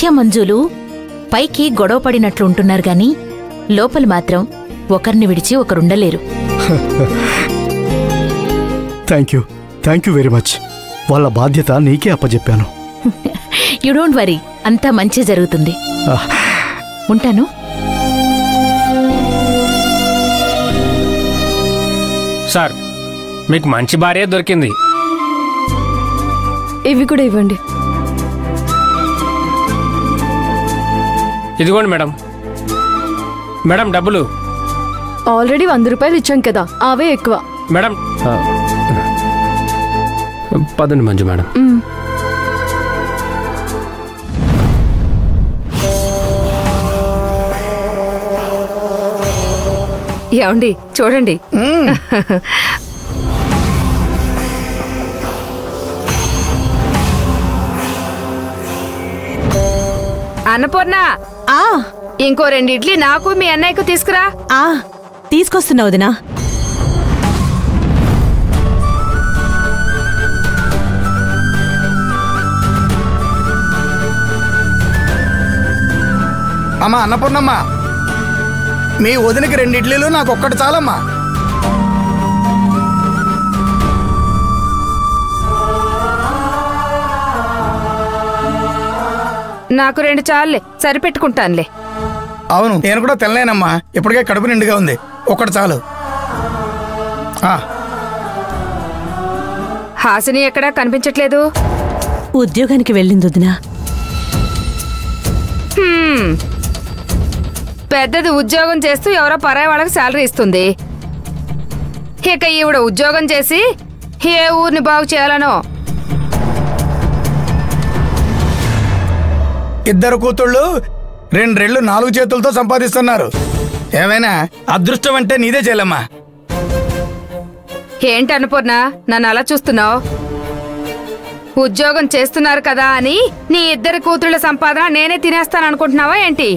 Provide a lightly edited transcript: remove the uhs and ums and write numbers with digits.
సత్య మంజులు పైకి గొడవ పడినట్లుంటున్నారు గాని లోపల మాత్రం ఒకరిని విడిచి ఒకరుండలేరు. Thank you very much. వాళ్ళ బాధ్యత నీకే అప్పచెప్పాను. యు డోంట్ వరీ, అంతా మంచి జరుగుతుంది. ఉంటాను. సార్, మీకు మంచి భార్య దొరికింది. ఇవి కూడా ఇవ్వండి. ఇదిగోండి మేడం. మేడం డబ్బులు. ఆల్రెడీ 100 రూపాయలు ఇచ్చాం కదా, అవే ఎక్కువ. మేడం పదండి మంజు మేడం. ఏమండి చూడండి. అన్నపూర్ణ, ఇంకో 2 ఇడ్లీ నాకు మీ అన్నయ్యకు తీసుకురా. తీసుకొస్తున్నా వదినా. అమ్మా అన్నపూర్ణమ్మా, మీ వదినకి 2 ఇడ్లీలు, నాకు 1 చాలమ్మా. నాకు 2 చాలులే, సరిపెట్టుకుంటానులే. అవును, నేను కూడా తినలేనమ్మా, ఇప్పటికే కడుపు నిండుగా ఉంది. 1 చాలు. హాసిని ఎక్కడా కనిపించట్లేదు. ఉద్యోగానికి వెళ్ళింది వదినా. పెద్దది ఉద్యోగం చేస్తూ ఎవరో పరాయి వాళ్ళకి శాలరీ ఇస్తుంది. ఇక ఈవిడ ఉద్యోగం చేసి ఏ ఊరిని బాగు చేయాలనో. 2 కూతుళ్ళు 2 రెళ్ళు 4 చేతులతో సంపాదిస్తున్నారు. ఏమైనా అదృష్టం అంటే నీదే చెల్లమ్మా. ఏంటి అన్నపూర్ణ, నన్ను అలా చూస్తున్నావు? ఉద్యోగం చేస్తున్నారు కదా అని నీ 2 కూతుళ్ళ సంపాదన నేనే తినేస్తాననుకుంటున్నావా ఏంటి?